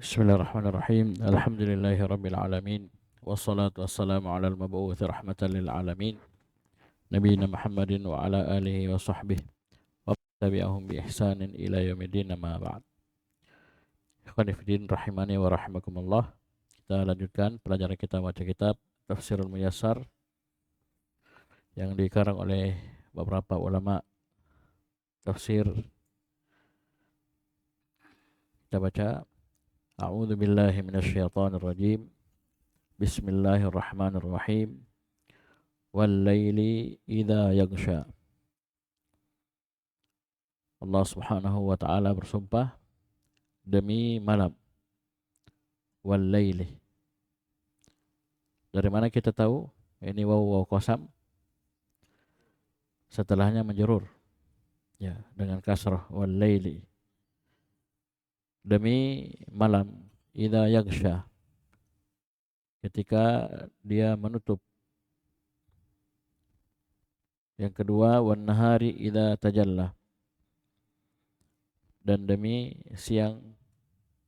Bismillahirrahmanirrahim. Alhamdulillahirabbil alamin. Wassalatu wassalamu ala al-mab'uts rahmatan lil alamin. Nabiyina Muhammadin wa ala alihi wa sahbihi wa tabi'ahum bi ihsanin ila yaumiddin ma ba'd. Ikhwani fillah rahimani wa rahimakumullah. Kita lanjutkan pelajaran kita baca kitab Tafsirul Muyassar yang dikarang oleh beberapa ulama tafsir. Kita baca A'udzu billahi minasyaitonir rajim. Bismillahirrahmanirrahim. Wal laili idza yaghsha. Allah Subhanahu wa taala bersumpah demi malam. Wal laili. Dari mana kita tahu ini waw qasam? Setelahnya menjurur. Ya, dengan kasrah wal laili. Demi malam idza yaghsha. Ketika dia menutup. Yang kedua wan nahari idza tajalla. Dan demi siang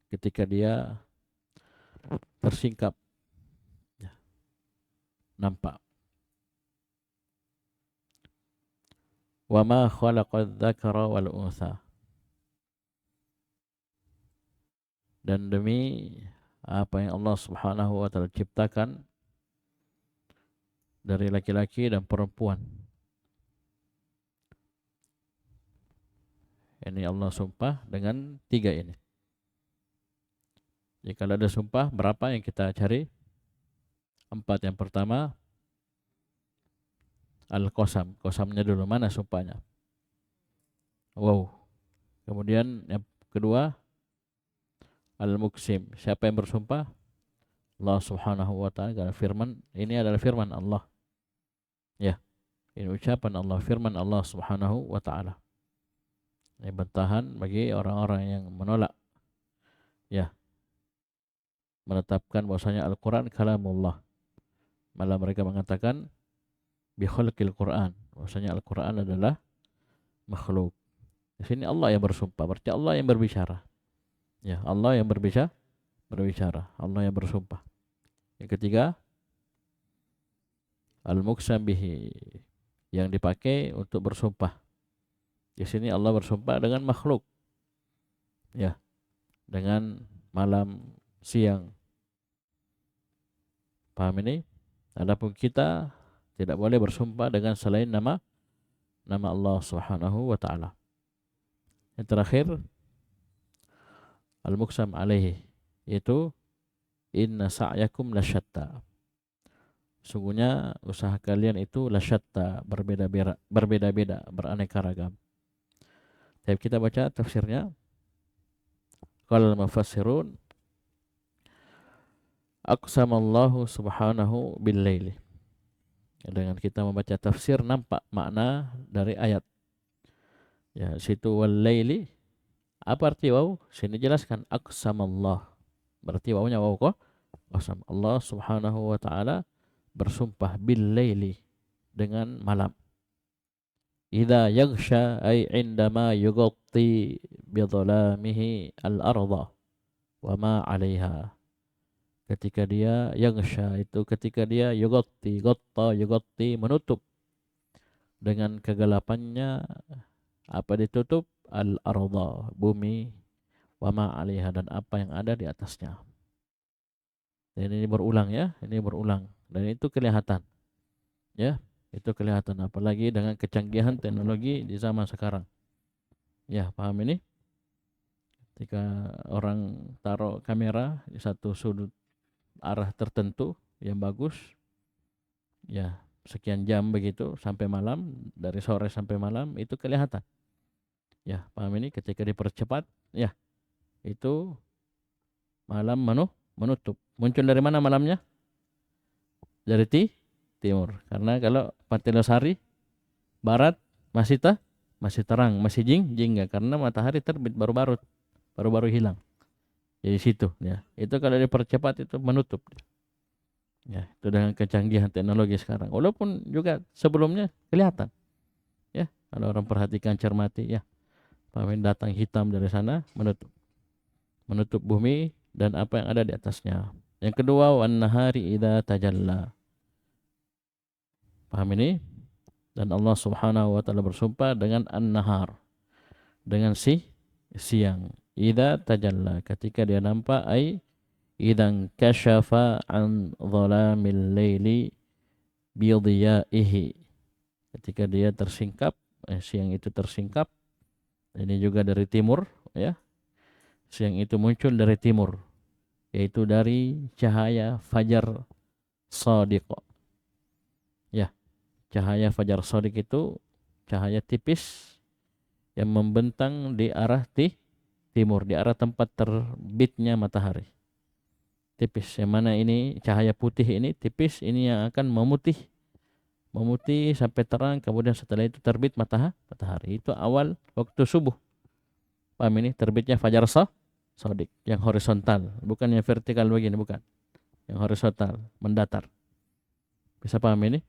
ketika dia tersingkap, ya, nampak. Wa ma khalaqadz dzakara wal untha. Dan demi apa yang Allah Subhanahu wa taala ciptakan dari laki-laki dan perempuan. Ini Allah sumpah dengan tiga ini. Jadi kalau ada sumpah berapa yang kita cari? 4. Yang pertama al-qasam. Qasamnya dulu, mana sumpahnya? Wow. Kemudian yang kedua al-muqsim. Siapa yang bersumpah? Allah Subhanahu wa taala. Karena firman ini adalah firman Allah. Ya. Ini ucapan Allah, firman Allah Subhanahu wa taala. Ini bantahan bagi orang-orang yang menolak, ya, menetapkan bahwasanya Al-Quran kalamullah. Malah mereka mengatakan bi khalqil Quran, bahwasanya Al-Quran adalah makhluk. Di sini Allah yang bersumpah, berarti Allah yang berbicara. Ya, Allah yang berbicara, Allah yang bersumpah. Yang ketiga al-muqsam bihi, yang dipakai untuk bersumpah. Di sini Allah bersumpah dengan makhluk, ya, dengan malam, siang. Paham ini? Adapun kita tidak boleh bersumpah dengan selain nama Allah Subhanahu wa taala. Yang terakhir al-muqsam alaihi, yaitu inna sa'yakum lasyatta. Sungguhnya usaha kalian itu lasyatta, berbeda-beda, beraneka ragam. Tapi kita baca tafsirnya. Qala al-mufassirun aqsamallahu subhanahu bil laili. Dengan kita membaca tafsir nampak makna dari ayat. Ya, situ wal laili. Apa arti waw? Sini jelaskan aqsamallah. Berarti wawnya waw kok? Qasam. Allah Subhanahu wa taala bersumpah bil laili, dengan malam. Idza yaghsha ay indama yughatti bi dhalamihi al-ardha wa ma 'alaiha. Ketika dia yaghsha, itu ketika dia yughatti, ghatta yughatti, menutup dengan kegelapannya. Apa ditutup? Al-ardha, bumi, wa ma 'alaiha, dan apa yang ada di atasnya. Dan ini berulang, ya, ini berulang, dan itu kelihatan, ya. Itu kelihatan, apalagi dengan kecanggihan teknologi di zaman sekarang. Ya, paham ini? Ketika orang taruh kamera di satu sudut arah tertentu yang bagus, ya, sekian jam begitu sampai malam, dari sore sampai malam, itu kelihatan. Ya, paham ini? Ketika dipercepat, ya, itu malam menutup. Muncul dari mana malamnya? Dari timur. Karena kalau Pantai Losari barat masih terang, masih jingga, karena matahari terbit baru hilang. Jadi situ, ya. Itu kalau dipercepat itu menutup. Ya, itu dengan kecanggihan teknologi sekarang. Walaupun juga sebelumnya kelihatan. Ya, kalau orang perhatikan, cermati, ya. Paham, datang hitam dari sana, menutup bumi dan apa yang ada di atasnya. Yang kedua, wan nahari idza tajalla. Paham ini? Dan Allah Subhanahu wa taala bersumpah dengan an-nahar, dengan siang. Idza tajalla, ketika dia nampak, ai idzan kasyafa an dhalamil laili bi dhiyaihi. Ketika dia tersingkap, siang itu tersingkap. Ini juga dari timur, ya. Siang itu muncul dari timur, yaitu dari cahaya fajar shadiq. Ya, cahaya fajar shadiq itu cahaya tipis yang membentang di arah timur, di arah tempat terbitnya matahari. Tipis, yang mana ini cahaya putih ini tipis, ini yang akan memutih sampai terang, kemudian setelah itu terbit matahari. Itu awal waktu subuh. Paham ini? Terbitnya fajar shadiq, yang horizontal, bukan yang vertikal begini, bukan. Yang horizontal, mendatar. Bisa paham ini?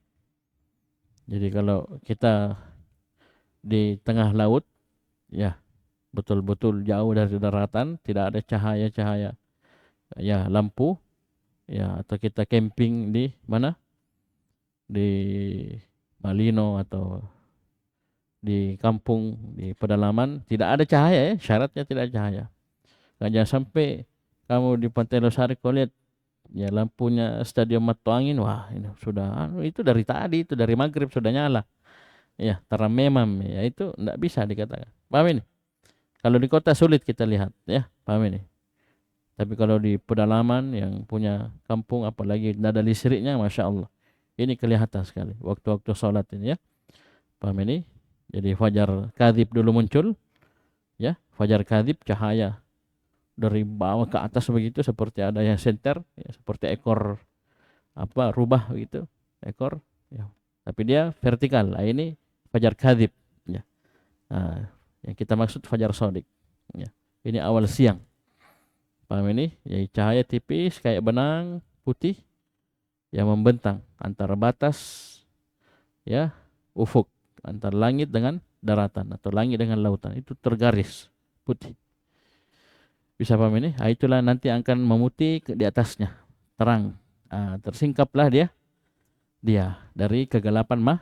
Jadi kalau kita di tengah laut, ya betul-betul jauh dari daratan, tidak ada cahaya-cahaya, ya lampu, ya, atau kita camping di mana? Di Malino atau di kampung, di pedalaman, tidak ada cahaya, ya, syaratnya tidak ada cahaya. Jangan sampai kamu di Pantai Losari kau lihat ya lampunya Stadion Mato Angin, wah ini sudah itu dari tadi, itu dari maghrib sudah nyala, ya terang memang, ya itu tidak bisa dikatakan. Paham ini? Kalau di kota sulit kita lihat, ya paham ini. Tapi kalau di pedalaman yang punya kampung, apalagi ada listriknya, masya Allah, ini kelihatan sekali waktu-waktu sholat ini, ya paham ini. Jadi fajar kadhib dulu muncul, ya fajar kadhib, cahaya dari bawah ke atas begitu, seperti ada yang senter, ya, seperti ekor apa rubah begitu, ekor, ya. Tapi dia vertikal. Nah, ini fajar kadhib, ya. Nah, yang kita maksud fajar shadiq, ya. Ini awal siang. Paham ini? Ya, cahaya tipis kayak benang putih yang membentang antara batas, ya, ufuk, antara langit dengan daratan atau langit dengan lautan, itu tergaris putih. Bisa paham ini? Nah, itulah nanti akan memutih di atasnya, terang. Tersingkaplah dia dari kegelapan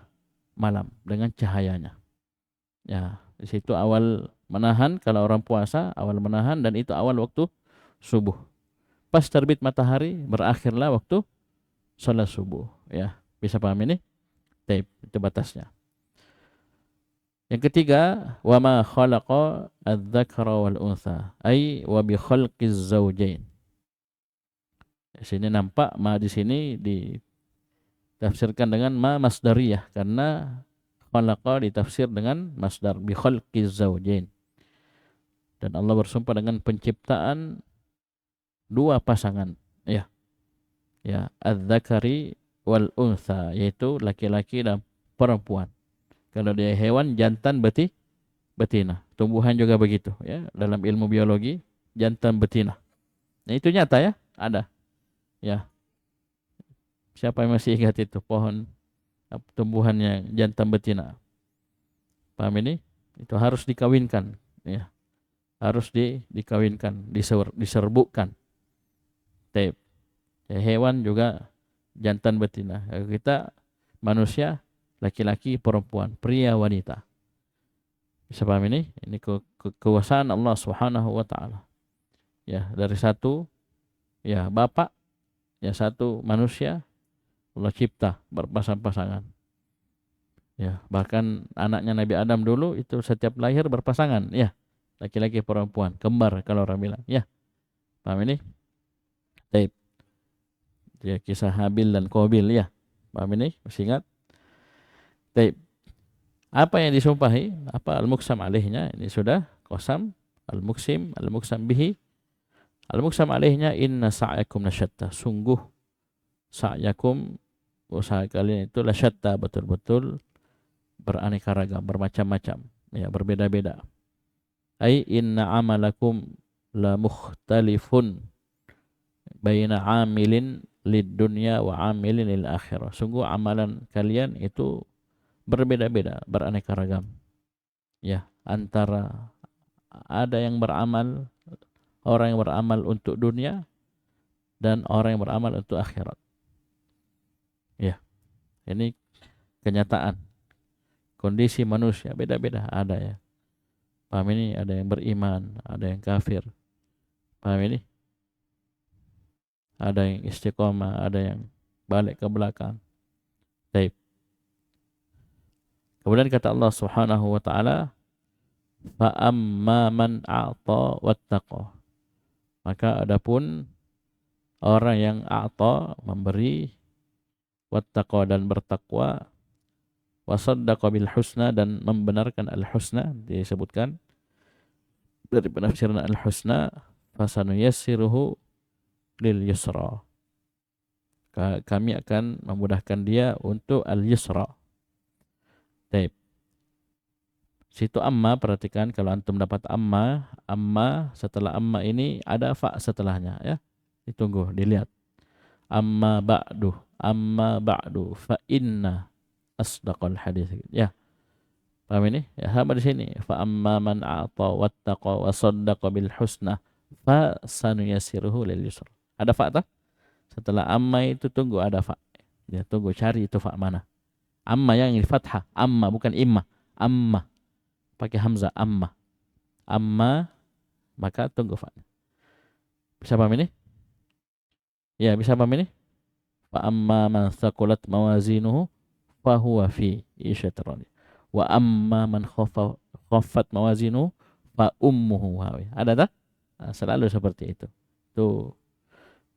malam dengan cahayanya. Ya, di situ awal menahan, kalau orang puasa awal menahan, dan itu awal waktu subuh. Pas terbit matahari berakhirlah waktu salat subuh, ya. Bisa paham ini? Itu batasnya. Yang ketiga, wa ma khalaqa adz-dzakara wal untha, ai wa bi khalqiz zawjain. Di sini nampak ma di sini ditafsirkan dengan ma masdariyah, karena khalaqa ditafsir dengan masdar bi khalqiz zawjain. Dan Allah bersumpah dengan penciptaan dua pasangan, ya. Ya, adz-dzakari wal untha, yaitu laki-laki dan perempuan. Kalau dia hewan, jantan betina. Tumbuhan juga begitu, ya. Dalam ilmu biologi, jantan betina. Nah, itu nyata, ya, ada. Ya. Siapa yang masih ingat itu pohon tumbuhannya jantan betina? Paham ini? Itu harus dikawinkan, ya. Harus dikawinkan, diserbukan. Ya, hewan juga jantan betina. Kita manusia laki-laki perempuan, pria wanita. Bisa paham ini? Ini kekuasaan Allah Subhanahu wa taala. Ya, dari satu, ya, bapak, ya, satu manusia, Allah cipta berpasang-pasangan. Ya, bahkan anaknya Nabi Adam dulu itu setiap lahir berpasangan, ya. Laki-laki perempuan, kembar kalau orang bilang, ya. Paham ini? Baik. Ya, kisah Habil dan Qabil, ya. Paham ini? Masih ingat? Baik. Apa yang disumpahi? Apa al-muqsam alaihnya? Ini sudah qasam, al-muqsam bihi. Al-muqsam alaihnya inna sa'yakum lasyatta. Sungguh sa'yakum, usaha kalian itu lasyatta, betul-betul beraneka ragam, bermacam-macam, ya, berbeda-beda. Ai inna amalakum la mukhtalifun baina amilin lid dunya wa amilin lil akhirah. Sungguh amalan kalian itu berbeda-beda, beraneka ragam. Ya, antara ada yang beramal orang yang beramal untuk dunia dan orang yang beramal untuk akhirat. Ya, ini kenyataan. Kondisi manusia beda-beda, ada ya. Paham ini? Ada yang beriman, ada yang kafir. Paham ini? Ada yang istiqomah, ada yang balik ke belakang. Baik. Kemudian kata Allah Subhanahu wa taala, fa amma man a'ta wattaqa. Maka adapun orang yang a'ta, memberi, wattaqa dan bertakwa, wasaddaqa bil husna dan membenarkan al husna, disebutkan dari penafsiran al husna, fasanuyassiruhu lil yusra. Kami akan memudahkan dia untuk al yusra. Baik. Situ amma, perhatikan kalau antum dapat amma, setelah amma ini ada fa setelahnya ya. Ditunggu, dilihat. Amma ba'du fa inna asdaqal hadis. Ya. Paham ini? Ya, sama di sini. Fa amma man a'ta wattaqa wa saddaqa bil husna fa sanuyassiruhu lil yusra. Ada fa tak? Setelah amma itu tunggu ada fa. Ya, tunggu cari itu fa mana. Amma yang ini fathah, amma bukan imma. Amma pakai hamzah, amma. Amma, maka tunggu fa. Bisa paham ini? Ya, bisa paham ini? Fa amma man thaqulat mawazinuhu fa huwa fi isyatir radiyah. Wa amma man khaffat mawazinuhu fa ummuhu hawi. Ada tak? Nah, selalu seperti itu. Itu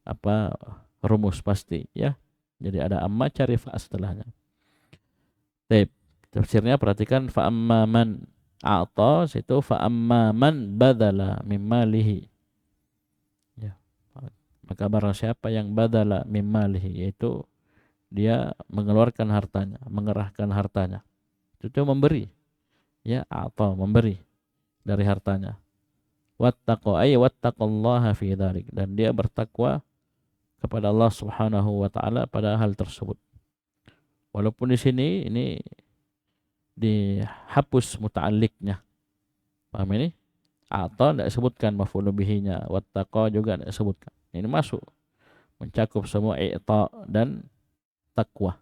apa rumus pasti ya. Jadi ada amma, cari fa setelahnya. Baik, tafsirnya perhatikan fa amma man a'ta, situ fa amma man badala mimmalihi. Ya. Maka barang siapa yang badala mimmalihi, yaitu dia mengeluarkan hartanya, mengerahkan hartanya. Itu memberi. Ya, a'ta, memberi dari hartanya. Wattaqa ay wattaqallaha fi dzalik, dan dia bertakwa kepada Allah Subhanahu wa taala pada hal tersebut. Walaupun di sini ini dihapus muta'alliqnya. Paham ini? Atau tidak disebutkan maf'ul bihinya, wattaqa juga tidak disebutkan. Ini masuk mencakup semua i'ta dan takwa.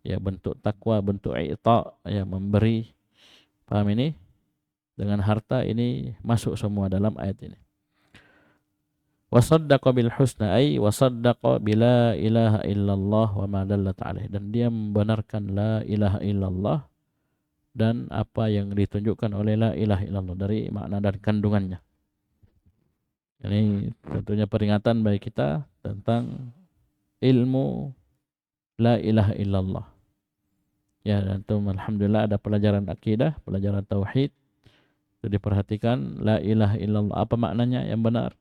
Ya, bentuk takwa, bentuk i'ta, ya memberi. Paham ini? Dengan harta ini masuk semua dalam ayat ini. Wasaddaqa bil husna ay wasaddaqa bila ilaha illallah wa ma dallat alaih, dan dia membenarkan la ilaha illallah dan apa yang ditunjukkan oleh la ilaha illallah dari makna dan kandungannya. Ini tentunya peringatan bagi kita tentang ilmu la ilaha illallah. Ya, dan alhamdulillah ada pelajaran akidah, pelajaran tauhid. Itu diperhatikan la ilaha illallah apa maknanya yang benar.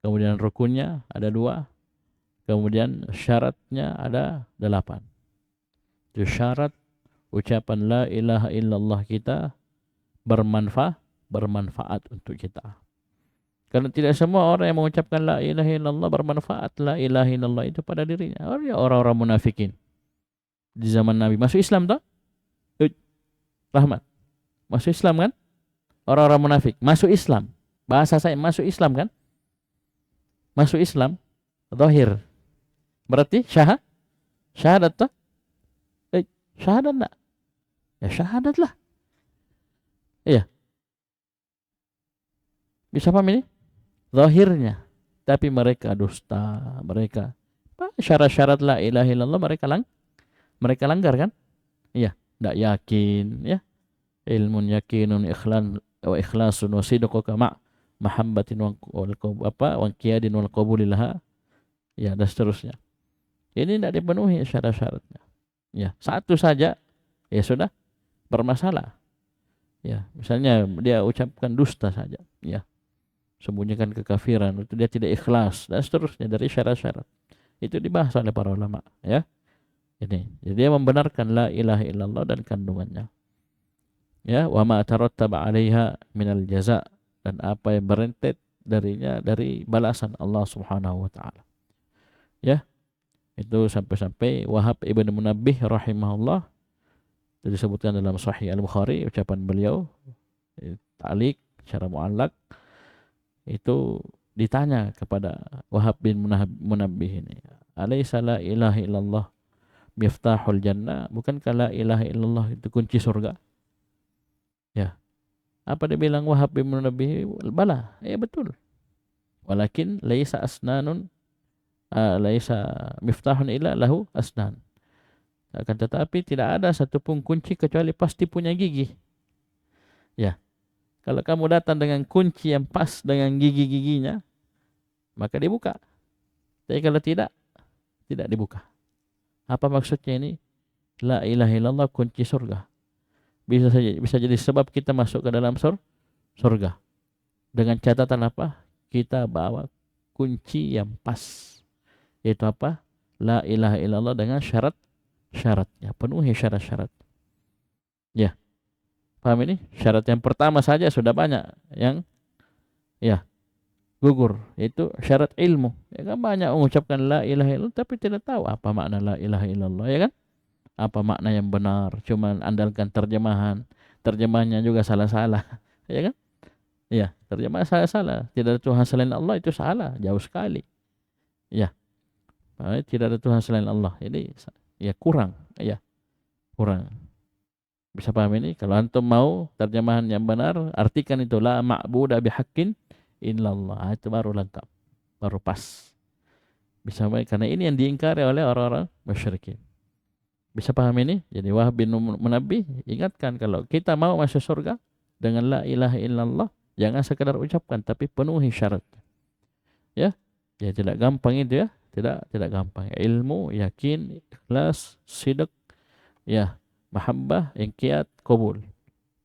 Kemudian rukunnya ada 2. Kemudian syaratnya ada 8. Itu syarat ucapan la ilaha illallah kita bermanfaat untuk kita. Karena tidak semua orang yang mengucapkan la ilaha illallah bermanfaat la ilaha illallah itu pada dirinya. Orang-orang munafikin di zaman Nabi masuk Islam tak? Rahmat. Masuk Islam kan? Orang-orang munafik masuk Islam. Bahasa saya masuk Islam kan? Masuk Islam, zahir. Berarti syahadat tak? Syahadat tak? Ya syahadat lah. Iya. Bisa paham ini? Zahirnya. Tapi mereka dusta. Mereka syarat-syarat la ilaha illallah mereka langgar kan? Iya. Tidak yakin. Ya. Ilmun yakinun ikhlasun wa sidquka mahabbatin wa qiyadin wal qabulillah, ya, dan seterusnya. Ini tidak dipenuhi syarat-syaratnya. Ya, satu saja ya sudah bermasalah. Ya, misalnya dia ucapkan dusta saja, ya. Sembunyikan kekafiran, itu dia tidak ikhlas dan seterusnya dari syarat-syarat. Itu dibahas oleh para ulama, ya. Ini, jadi dia membenarkan la ilaha illallah dan kandungannya. Ya, wa ma tarattaba 'alaiha minal jaza', dan apa yang berentet darinya dari balasan Allah Subhanahu wa taala. Ya. Itu sampai-sampai Wahab ibn Munabbih rahimahullah, itu disebutkan dalam Sahih Al-Bukhari ucapan beliau ta'liq secara mu'allaq, itu ditanya kepada Wahab bin Munabbih ini, alaysa la ilaha illallah miftahul jannah, bukankah la ilaha illallah itu kunci surga? Ya, apa dia bilang Wahab bin Munabbih? Bala, ya betul. Walakin laisa asnanun, laisa miftahun illa lahu asnan. Akan tetapi tidak ada satupun kunci kecuali pasti punya gigi. Ya, kalau kamu datang dengan kunci yang pas dengan gigi-giginya, maka dibuka. Tapi kalau tidak, tidak dibuka. Apa maksudnya ini? La ilaha illallah kunci surga. Bisa jadi sebab kita masuk ke dalam surga. Dengan catatan apa? Kita bawa kunci yang pas. Yaitu apa? La ilaha illallah dengan syaratnya. Penuhi syarat-syarat. Ya. Paham ini? Syarat yang pertama saja sudah banyak yang ya gugur, yaitu syarat ilmu. Ya kan banyak mengucapkan la ilaha illallah tapi tidak tahu apa makna la ilaha illallah, ya kan? Apa makna yang benar, cuma andalkan terjemahan. Terjemahannya juga salah-salah, ya kan? Ya, terjemahan salah-salah. Tidak ada Tuhan selain Allah itu salah, jauh sekali. Ya. Tidak ada Tuhan selain Allah. Ini ya kurang, ya. Kurang. Bisa paham ini? Kalau antum mau terjemahan yang benar, artikan itu la ma'budu bihaqqin illallah. Itu baru lengkap. Baru pas. Bisa paham? Karena ini yang diingkari oleh orang-orang musyrikin. Bisa paham ini? Jadi Wahab bin Munabbih ingatkan kalau kita mau masuk surga dengan la ilaha illallah, jangan sekedar ucapkan tapi penuhi syarat. Ya. Ya tidak gampang itu ya. Tidak gampang. Ilmu, yakin, ikhlas, sidq, ya. Mahabbah, inqiyad, qabul.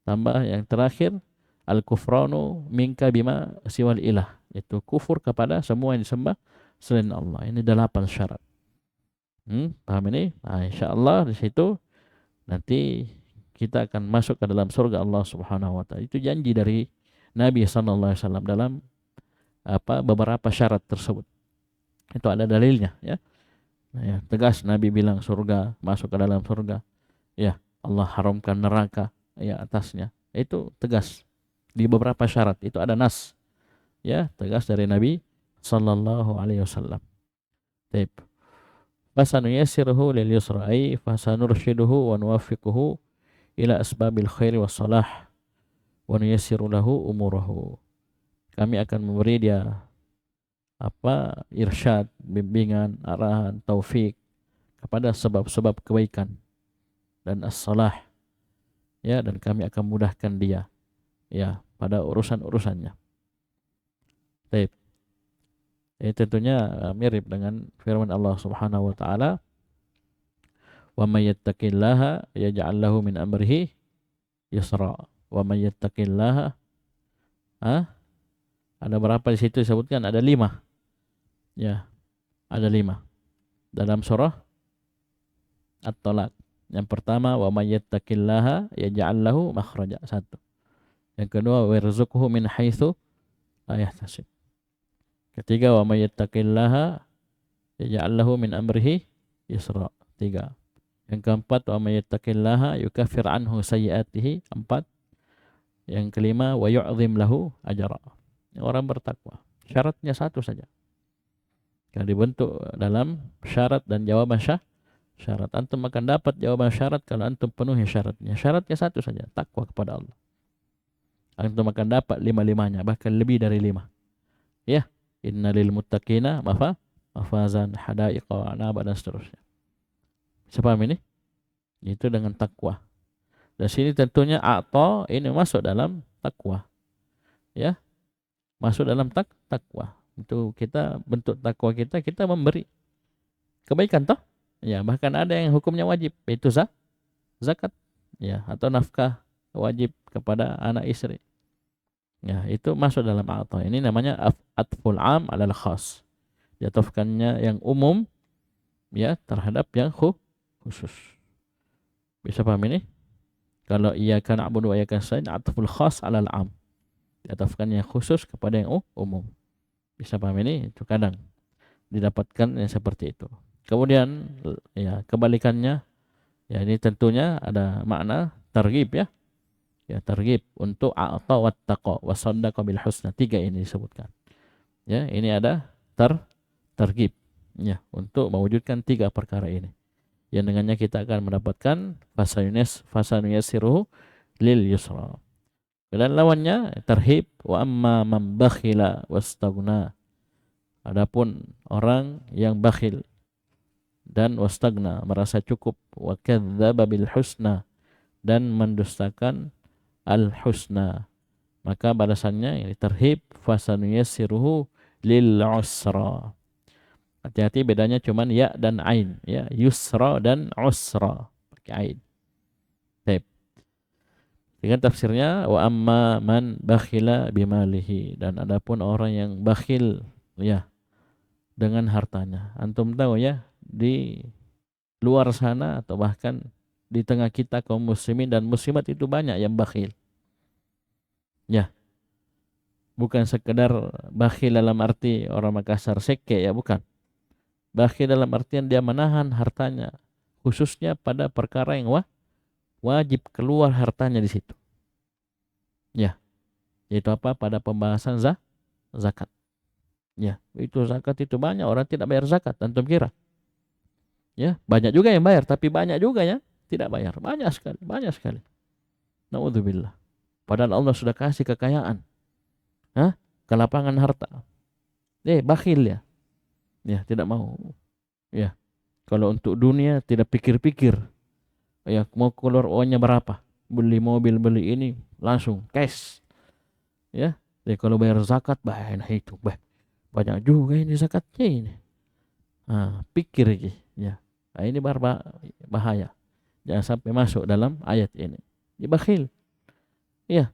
Tambah yang terakhir al-kufranu minka bima siwal ilah, itu kufur kepada semua yang disembah selain Allah. Ini 8 syarat. Paham ini? Nah, insyaallah di situ nanti kita akan masuk ke dalam surga Allah Subhanahu wa taala. Itu janji dari Nabi sallallahu alaihi wasallam dalam beberapa syarat tersebut. Itu ada dalilnya, ya. Nah, ya, tegas Nabi bilang surga, masuk ke dalam surga. Ya, Allah haramkan neraka ya atasnya. Itu tegas di beberapa syarat. Itu ada nas. Ya, tegas dari Nabi sallallahu alaihi wasallam. Baik. Fasanuyassiruhu lil yusra ay fasanurshiduhu wa nuwaffiquhu ila asbabil khairi was salah wa nuyassiru lahu umurahu. Kami akan memberi dia irsyad, bimbingan, arahan, taufik kepada sebab-sebab kebaikan dan as-salah, ya, dan kami akan mudahkan dia ya pada urusan-urusannya. Baik. Ini tentunya mirip dengan firman Allah Subhanahu wa taala, "Wa may yattaqillaha yaj'al lahu min amrihi yusra." Wa may yattaqillaha, ada berapa di situ disebutkan? Ada 5. Ya, ada 5 dalam surah At-Talaq. Yang pertama, wa may yattaqillaha yaj'al lahu makhraja, 1. Yang kedua, wa yarzuqhu min haitsu la yahtasib. Ketiga, wa may yattaqillaha yaj'al lahu min amrihi yusra, 3. Yang keempat, wa may yattaqillaha yukaffir anhu sayyi'atihi, 4. Yang kelima, wa yu'zim lahu ajra. Orang bertakwa. Syaratnya 1 saja. Yang dibentuk dalam syarat dan jawaban syarat. Antum akan dapat jawaban syarat kalau antum penuhi syaratnya. Syaratnya 1 saja, takwa kepada Allah. Antum akan dapat 5-5-nya, bahkan lebih dari 5. Ya, innalil muttaqina mafazan hadaiqa wa anaba dan seterusnya. Bisa paham ini? Itu dengan takwa. Dan sini tentunya a'ta ini masuk dalam takwa. Ya. Masuk dalam takwa. Itu kita bentuk takwa kita memberi kebaikan toh? Ya, bahkan ada yang hukumnya wajib, yaitu zakat, ya, atau nafkah wajib kepada anak istri. Ya, itu masuk dalam a'ta. Ini namanya atful am 'alal khas. Jatuhkannya yang umum ya terhadap yang khusus. Bisa paham ini? Kalau iyyaka na'budu wa iyyaka nasta'in, atful khas 'alal am. Jatuhkan yang khusus kepada yang umum. Bisa paham ini? Itu kadang didapatkan yang seperti itu. Kemudian ya kebalikannya, ya ini tentunya ada makna targhib ya. Ya targhib untuk a'ta wattaqa wa saddaqa bil husna. 3 ini disebutkan. Ya, ini ada targhib ya untuk mewujudkan 3 perkara ini. Yang dengannya kita akan mendapatkan fasanuyasiruhu lil yusra. Dan lawannya tarhib, wa amma man bakhila wastaghna. Adapun orang yang bakhil dan wastagna, merasa cukup, wa kadzdzaba bil husna, dan mendustakan al husna, maka balasannya ini terhib, fasanuyassiruhu lil usra. Hati-hati bedanya cuman ya dan ain, ya, yusra dan usra pakai ain. Baik. Dengan tafsirnya, wa amma man bakhila bimalihi, dan adapun orang yang bakhil ya dengan hartanya. Antum tahu ya, di luar sana atau bahkan di tengah kita kaum muslimin dan muslimat itu banyak yang bakhil. Ya, bukan sekedar bakhil dalam arti orang Makassar seke, ya bukan. Bakhil dalam artian dia menahan hartanya, khususnya pada perkara yang wajib keluar hartanya di situ. Ya, yaitu apa? Pada pembahasan zakat. Ya, itu zakat itu banyak orang tidak bayar zakat, antum kira? Ya, banyak juga yang bayar, tapi banyak juga ya tidak bayar. Banyak sekali, banyak sekali. Naudzubillah. Padahal Allah sudah kasih kekayaan. Kelapangan harta. Bakhil ya. Ya, tidak mau. Ya. Kalau untuk dunia tidak pikir-pikir. Ya, mau keluar uangnya berapa? Beli mobil, beli ini, langsung cash. Ya. Jadi kalau bayar zakat, itu banyak juga ini zakatnya ini. Pikir aja. Ya. Nah, ini bahaya. Jangan sampai masuk dalam ayat ini. Dia bakhil. Ya.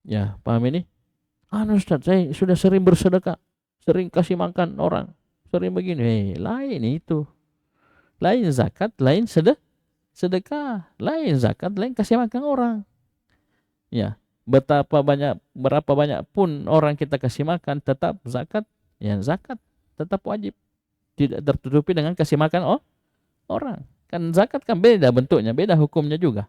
Ya, paham ini? Ustaz, saya sudah sering bersedekah, sering kasih makan orang, sering begini. Lain itu. Lain zakat, lain sedekah. Lain zakat, lain kasih makan orang. Ya, berapa banyak pun orang kita kasih makan, tetap zakat. Ya, zakat tetap wajib. Tidak tertutupi dengan kasih makan orang. Kan zakat kan beda bentuknya, beda hukumnya juga.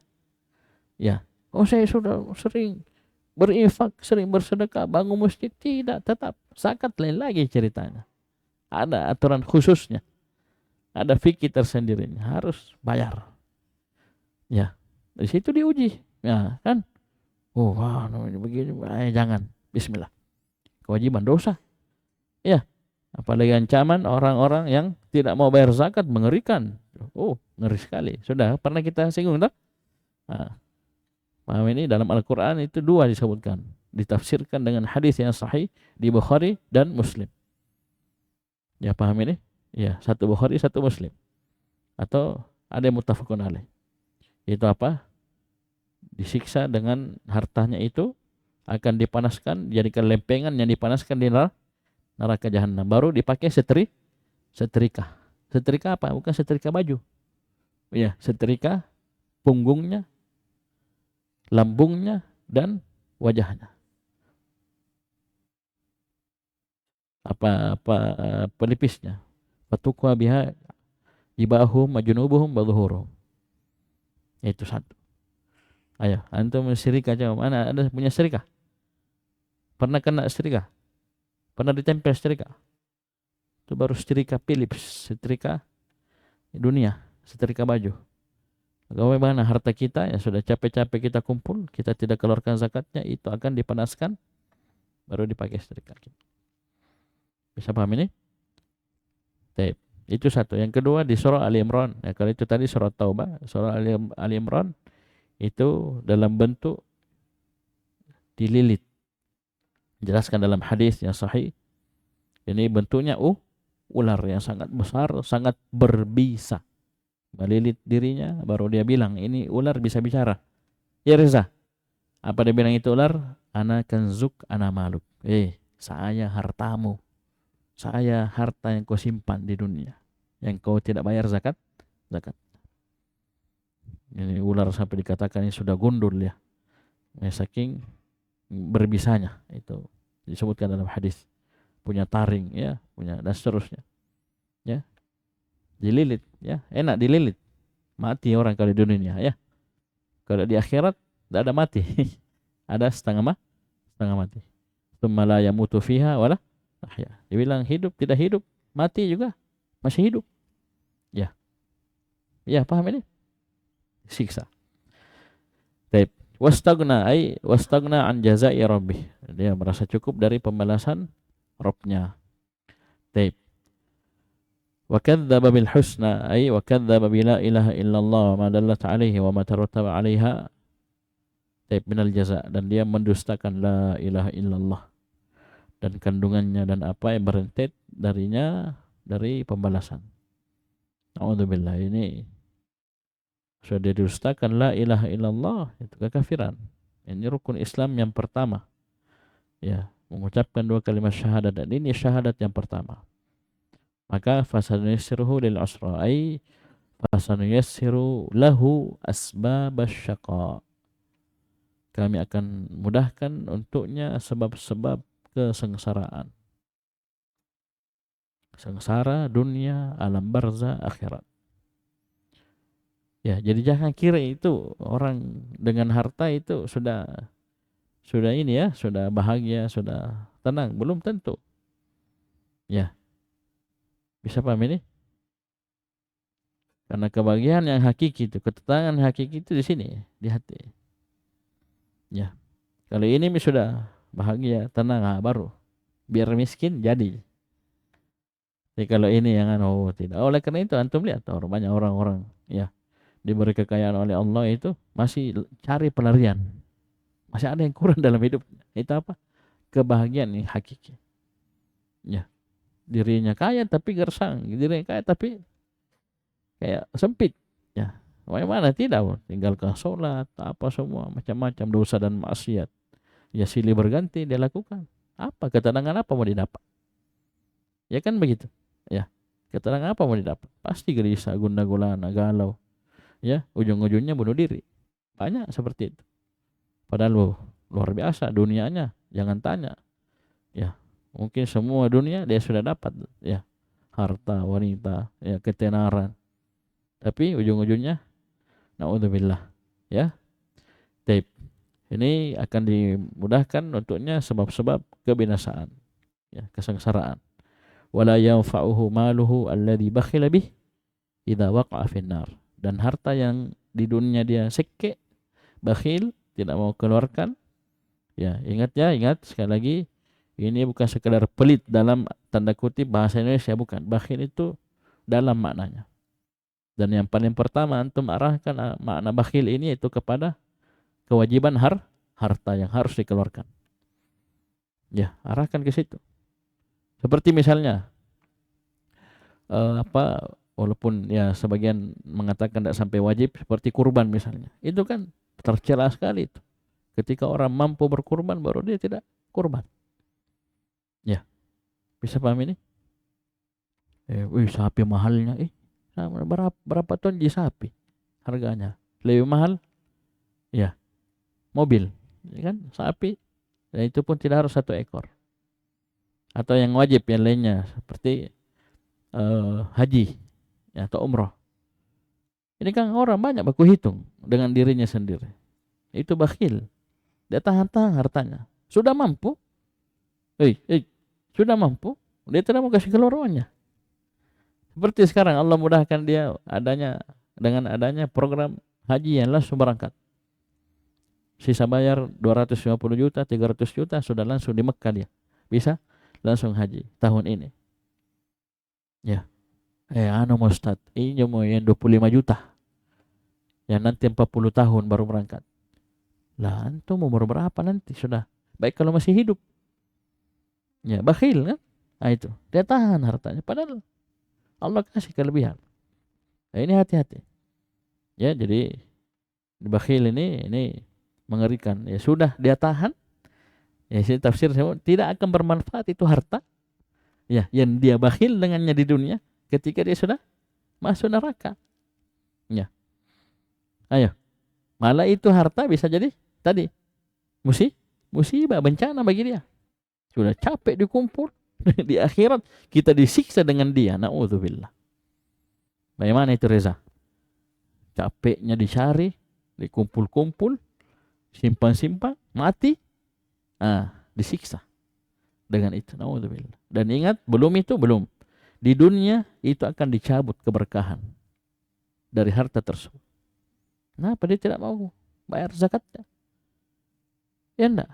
Ya. Saya sudah sering berinfak, sering bersedekah, bangun masjid, tidak, tetap zakat lain lagi ceritanya. Ada aturan khususnya, ada fikih tersendirinya, harus bayar. Ya, di situ diuji. Ya kan? Begini, jangan. Bismillah. Kewajiban dosa. Ya, apalagi ancaman orang-orang yang tidak mau bayar zakat, mengerikan. Ngeri sekali. Sudah pernah kita singgung tak? Paham ini dalam Al-Quran itu 2 disebutkan. Ditafsirkan dengan hadis yang sahih di Bukhari dan Muslim. Ya, paham ini? Ya, 1 Bukhari, 1 Muslim. Atau ada yang muttafaqun alaih. Itu apa? Disiksa dengan hartanya itu akan dipanaskan, jadikan lempengan yang dipanaskan di neraka jahanam. Baru dipakai setrika. Setrika apa? Bukan setrika baju. Ya, setrika punggungnya, lambungnya, dan wajahnya. Apa pelipisnya. Fatukwa biha ibahum majunubuhum baluhurum. Itu 1. Ayo, antum serika coba. Mana ada punya serika? Pernah kena serika? Pernah ditempel serika? Itu baru setrika Philips, setrika dunia, setrika baju. Bagaimana harta kita yang sudah capek-capek kita kumpul, kita tidak keluarkan zakatnya, itu akan dipanaskan, baru dipakai setrika. Bisa paham ini? Baik. Itu 1. Yang kedua di surah Ali Imran. Ya, kalau itu tadi surah Taubah, surah Ali Imran itu dalam bentuk dililit. Jelaskan dalam hadis yang sahih. Ini bentuknya ular yang sangat besar, sangat berbisa. Melilit dirinya, baru dia bilang, ini ular bisa bicara. Ya Reza, apa dia bilang itu ular? Ana kanzuk, ana maluk. Saya hartamu. Saya harta yang kau simpan di dunia, yang kau tidak bayar zakat. Ini ular sampai dikatakan ini sudah gundul ya. Saking berbisanya, itu disebutkan dalam hadis. Punya taring ya, punya, dan seterusnya. Ya. Dililit ya, enak dililit. Mati orang kalau di dunia ya. Kalau di akhirat tidak ada mati. Ada setengah mati. Tsumma la yamutu fiha wala ahya. Dibilang hidup, tidak hidup, mati juga masih hidup. Ya. Ya, paham ini? Siksa. Taib. Wastagna an jazai rabbih. Dia merasa cukup dari pembalasan Rabbnya. Taib. Wa kadzdzaba bil husna ay wa kadzdzaba bi la ilaha illallah wa ma dallat alaihi wa ma tarattaba 'alaiha taib minal jaza, dan dia mendustakan la ilaha illallah dan kandungannya dan apa yang berentet darinya dari pembalasan. A'udzubillah, ini sudah didustakan la ilaha illallah, itu kekafiran. Ini rukun Islam yang pertama. Ya, mengucapkan dua kalimat syahadat, dan ini syahadat yang pertama. Maka fasanuyassiruhu lil usra ay fasanuyassiru lahu asbabasy syaqa. Kami akan mudahkan untuknya sebab-sebab kesengsaraan. Sengsara dunia, alam barzah, akhirat. Ya, jadi jangan kira itu orang dengan harta itu sudah ini ya, sudah bahagia, sudah tenang, belum tentu. Ya. Bisa paham ini? Karena kebahagiaan yang hakiki itu, ketenangan hakiki itu di sini, di hati. Ya. Kalau ini sudah bahagia, tenang, baru biar miskin jadi. Jadi kalau ini yang tidak. Oleh karena itu antum lihat banyak orang-orang ya diberi kekayaan oleh Allah itu masih cari pelarian. Masih ada yang kurang dalam hidup. Itu apa? Kebahagiaan yang hakiki. Ya. Dirinya kaya tapi gersang, dirinya kaya tapi kayak sempit. Ya. Bagaimana tidak? Tinggalkan sholat, apa semua macam-macam dosa dan maksiat. Ya silih berganti dia lakukan. Apa ketenangan apa mau didapat? Ya kan begitu. Ya. Ketenangan apa mau didapat? Pasti gelisah, gundah gulana, galau. Ya, ujung-ujungnya bunuh diri. Banyak seperti itu. Padahal luar biasa dunianya, jangan tanya. Ya, mungkin semua dunia dia sudah dapat, ya. Harta, wanita, ya, ketenaran. Tapi ujung-ujungnya naudzubillah, ya. Taib. Ini akan dimudahkan untuknya sebab-sebab kebinasaan, ya, kesengsaraan. Wala yanfa'uhu maluhu alladhi bakhila bih idza waqa'a finnar. Dan harta yang di dunia dia seke, bakhil, tidak mau keluarkan. Ya, ingat sekali lagi, ini bukan sekedar pelit dalam tanda kutip bahasa Indonesia, bukan. Bakhil itu dalam maknanya. Dan yang paling pertama antum arahkan makna bakhil ini itu kepada kewajiban harta yang harus dikeluarkan. Ya, arahkan ke situ. Seperti misalnya walaupun ya sebagian mengatakan tidak sampai wajib, seperti kurban misalnya. Itu kan tercela sekali itu. Ketika orang mampu berkurban baru dia tidak kurban. Ya. Bisa paham ini? Sapi mahalnya. Berapa ton di sapi harganya? Lebih mahal? Ya. Mobil. Ya kan? Sapi. Dan itu pun tidak harus 1 ekor. Atau yang wajib yang lainnya seperti haji, ya, atau umroh. Ini kan orang banyak baku hitung dengan dirinya sendiri. Itu bakhil. Dia tahan-tahan hartanya. Sudah mampu. Sudah mampu. Dia tidak mau kasih keluar uangnya. Seperti sekarang Allah mudahkan dia dengan adanya program haji yang langsung berangkat. Sisa bayar 250 juta, 300 juta, sudah langsung di Mekah dia. Bisa langsung haji tahun ini. Ya. Ustaz, ini mau yang 25 juta. Ya nanti 40 tahun baru berangkat. Lah antum umur berapa nanti sudah? Baik kalau masih hidup. Ya, bakhil kan? Nah itu, dia tahan hartanya padahal Allah kasih kelebihan. Nah, ini hati-hati. Ya, jadi bakhil ini mengerikan. Ya sudah dia tahan. Ya, saya tafsir tidak akan bermanfaat itu harta. Ya, yang dia bakhil dengannya di dunia ketika dia sudah masuk neraka. Ya. Ayo. Malah itu harta bisa jadi tadi musibah, bencana bagi dia. Sudah capek dikumpul, di akhirat kita disiksa dengan dia. Na'udzubillah. Bagaimana itu Reza? Capeknya dicari, dikumpul-kumpul, simpan-simpan, mati. Disiksa. dengan itu. Naudzubillah. Dan ingat, belum. Di dunia itu akan dicabut keberkahan dari harta tersebut. Kenapa dia tidak mau bayar zakatnya? Ya enggak.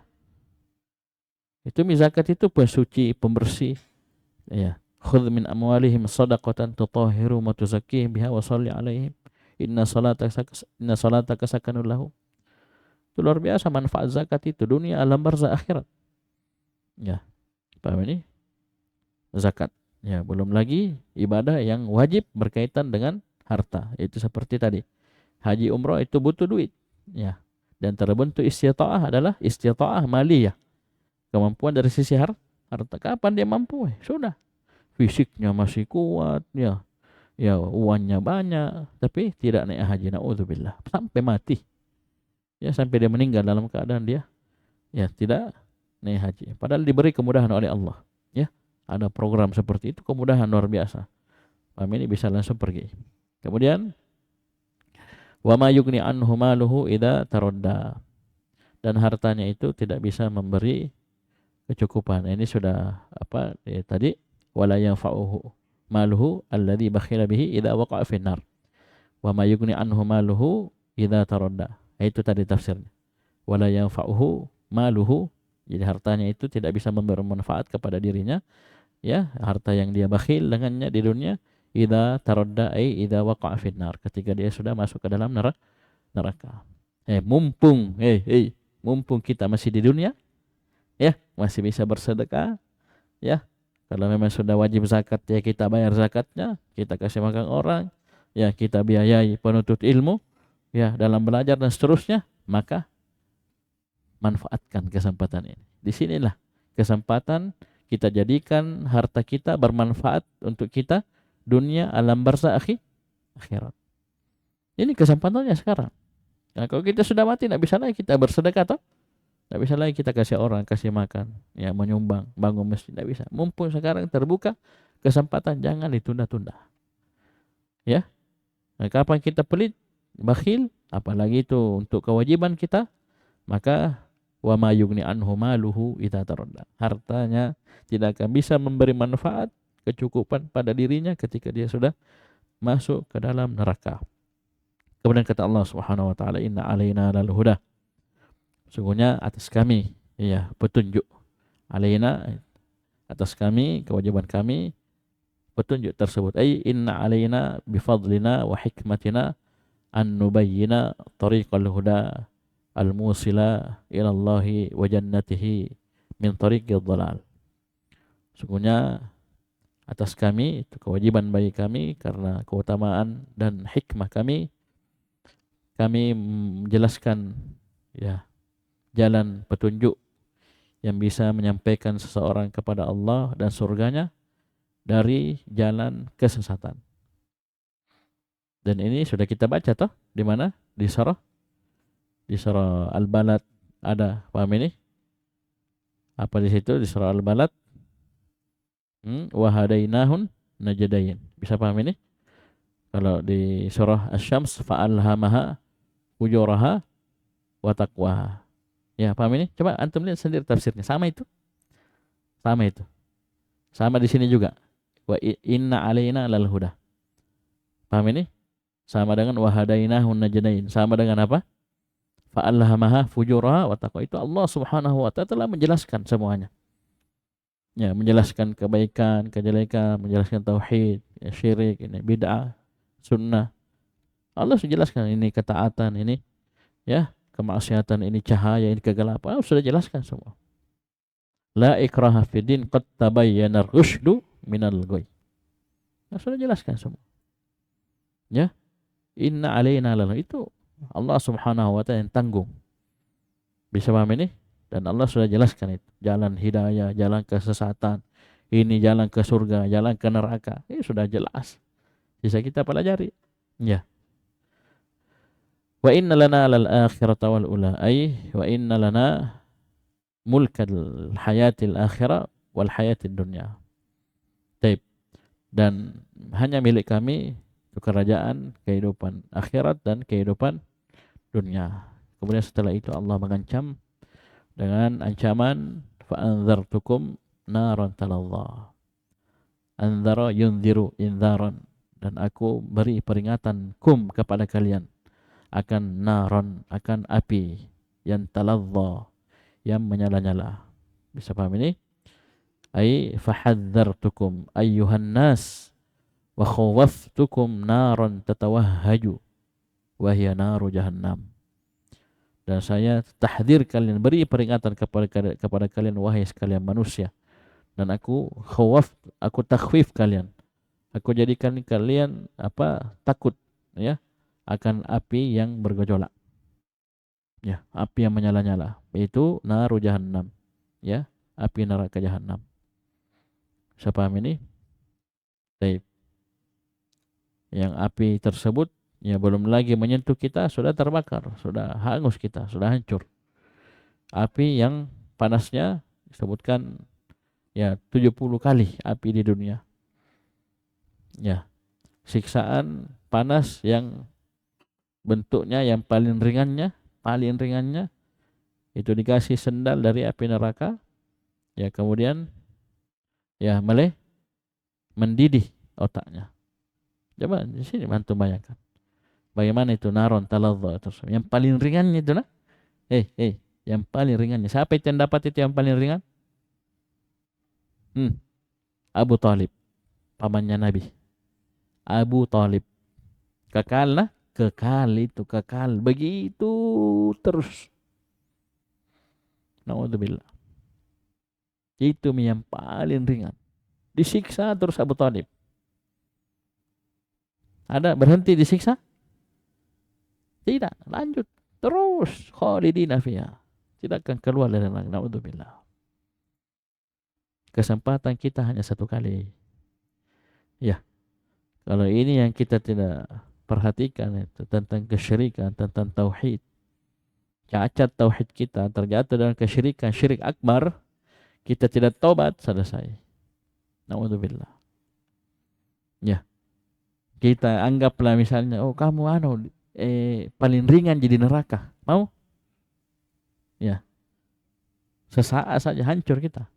Itu zakat itu pensuci, pembersih. Ya. Khudh min amwalihim shadaqatan tutahhiru wa tuzakkihim biha wa shalli alaihim. Inna salataka sakanun lahum. Itu luar biasa manfaat zakat itu dunia, alam barzah, akhirat. Ya. Paham ini? Zakat. Ya, belum lagi ibadah yang wajib berkaitan dengan harta. Itu seperti tadi. Haji umrah itu butuh duit. Ya. Dan terbentuk istita'ah adalah istita'ah maliyah. Kemampuan dari sisi harta. Kapan dia mampu? Sudah. Fisiknya masih kuat, ya. Ya, uangnya banyak, tapi tidak naik haji, naudzubillah. Sampai mati. Ya, sampai dia meninggal dalam keadaan dia ya tidak naik haji. Padahal diberi kemudahan oleh Allah. Ya. Ada program seperti itu, kemudahan luar biasa. Paham ini, bisa langsung pergi. Kemudian wa ma yughni anhu maluhu idza taradda. Dan hartanya itu tidak bisa memberi kecukupan. Ini sudah tadi, wala yanfa'uhu maluhu alladhi bakhila bihi idza waqa'a fin nar. Wa ma yughni anhu maluhu idza taradda. Itu tadi tafsirnya. Wala yanfa'uhu maluhu, jadi hartanya itu tidak bisa memberi manfaat kepada dirinya, ya, harta yang dia bakhil dengannya di dunia, idza taradda ai idza waqa'a fin nar, ketika dia sudah masuk ke dalam neraka. Mumpung kita masih di dunia, ya, masih bisa bersedekah, ya. Kalau memang sudah wajib zakat, ya kita bayar zakatnya, kita kasih makan orang, ya kita biayai penuntut ilmu, ya, dalam belajar dan seterusnya, maka manfaatkan kesempatan ini. Di sinilah kesempatan kita jadikan harta kita bermanfaat untuk kita dunia, alam barzah, akhirat. Ini kesempatannya sekarang. Nah, kalau kita sudah mati, tidak bisa lagi kita bersedekah, toh? Tidak bisa lagi kita kasih orang, kasih makan, ya, menyumbang, bangun masjid, tidak bisa. Mumpung sekarang terbuka kesempatan, jangan ditunda-tunda. Ya. Nah, kapan kita pelit, bakhil, apalagi itu untuk kewajiban kita, maka wa ma yughni anhu maluhu idza taradda. Hartanya tidak akan bisa memberi manfaat, kecukupan pada dirinya ketika dia sudah masuk ke dalam neraka. Kemudian kata Allah Subhanahu wa taala, inna alaina lal huda. Sungguhnya atas kami, ya, petunjuk. Alaina, atas kami, kewajiban kami, petunjuk tersebut. Ay inna alaina bifadlina wa hikmatina an nubayyina tariqal huda al-musila ila Allahi wa jannatihi min tariqid dhalal. Sungguhnya atas kami, itu kewajiban bagi kami, karena keutamaan dan hikmah kami menjelaskan, ya, jalan petunjuk yang bisa menyampaikan seseorang kepada Allah dan surganya dari jalan kesesatan. Dan ini sudah kita baca, toh, di mana? Di surah Al-Balad ada, paham ini? Apa di situ di surah Al-Balad? Wa hadainahun najdain. Bisa paham ini? Kalau di surah Asy-Syams, fa'alhamaha fujuraha wa taqwaha. Ya, paham ini? Coba antum lihat sendiri tafsirnya. Sama itu. Sama di sini juga. Wa inna alaina lal huda. Paham ini? Sama dengan wa hadainahun najdain. Sama dengan apa? Fa'alhamaha fujuraha wa taqwa. Itu Allah Subhanahu wa taala telah menjelaskan semuanya. Ya, menjelaskan kebaikan, kejelekan, menjelaskan tauhid, ya, syirik, ini bid'ah, sunnah. Allah sudah jelaskan ini ketaatan, ini, ya, kemaksiatan, ini cahaya, ini kegelapan. Allah sudah jelaskan semua. La ikraha fiddin qad tabayyana ar-rusydu minal ghayy. Allah sudah jelaskan semua. Ya. Inna alaina lal, itu Allah Subhanahu wa taala yang tanggung. Bisa paham ini? Dan Allah sudah jelaskan itu. Jalan hidayah, jalan kesesatan. Ini jalan ke surga, jalan ke neraka. Ini sudah jelas. Bisa kita pelajari. Ya. Wa inna lana lal akhirata wal ula. Wa inna lana mulkal hayatil akhirah wal hayatid dunya. Taib. Dan hanya milik kami itu kerajaan, kehidupan akhirat dan kehidupan dunia. Kemudian setelah itu Allah mengancam dengan ancaman fa'anzartukum naran talazza. Anzara yunziru inzaran, dan aku beri peringatan kum kepada kalian akan naron, akan api yang talazza, yang menyala-nyala. Bisa paham ini? Ai fahadzartukum ayyuhan nas wa khawaftukum naran tatawahhaju wa hiya naru jahannam. Dan saya tahdzir kalian, beri peringatan kepada kalian wahai sekalian manusia. Dan aku takhwif kalian. Aku jadikan kalian takut ya akan api yang bergejolak. Ya, api yang menyala-nyala, yaitu naru jahannam. Ya, api neraka jahannam. Saya paham ini? Baik. Yang api tersebut ya belum lagi menyentuh kita sudah terbakar, sudah hangus kita, sudah hancur. Api yang panasnya disebutkan ya 70 kali api di dunia. Ya, siksaan panas yang bentuknya yang paling ringannya itu dikasih sendal dari api neraka. Ya, kemudian ya mendidih otaknya. Coba di sini bantu bayangkan. Bagaimana itu naron talazza tersebut. Yang paling ringannya itu nah. Yang paling ringannya. Siapa itu yang dapat itu yang paling ringan? Abu Talib, pamannya Nabi. Abu Talib. Kekal lah, kekal begitu terus. Naudzubillah. Itu yang paling ringan. Disiksa terus Abu Talib. Ada berhenti disiksa? Tidak, lanjut terus khalidina fiha. Tidak akan keluar dari neraka. Naudzubillah. Kesempatan kita hanya satu kali. Ya. Kalau ini yang kita tidak perhatikan itu tentang kesyirikan, tentang tauhid. Cacat tauhid kita terjatuh dalam kesyirikan, syirik akbar, kita tidak tobat, selesai. Naudzubillah. Ya. Kita anggaplah misalnya, oh kamu paling ringan jadi neraka. Mau? Ya. Sesaat saja hancur kita.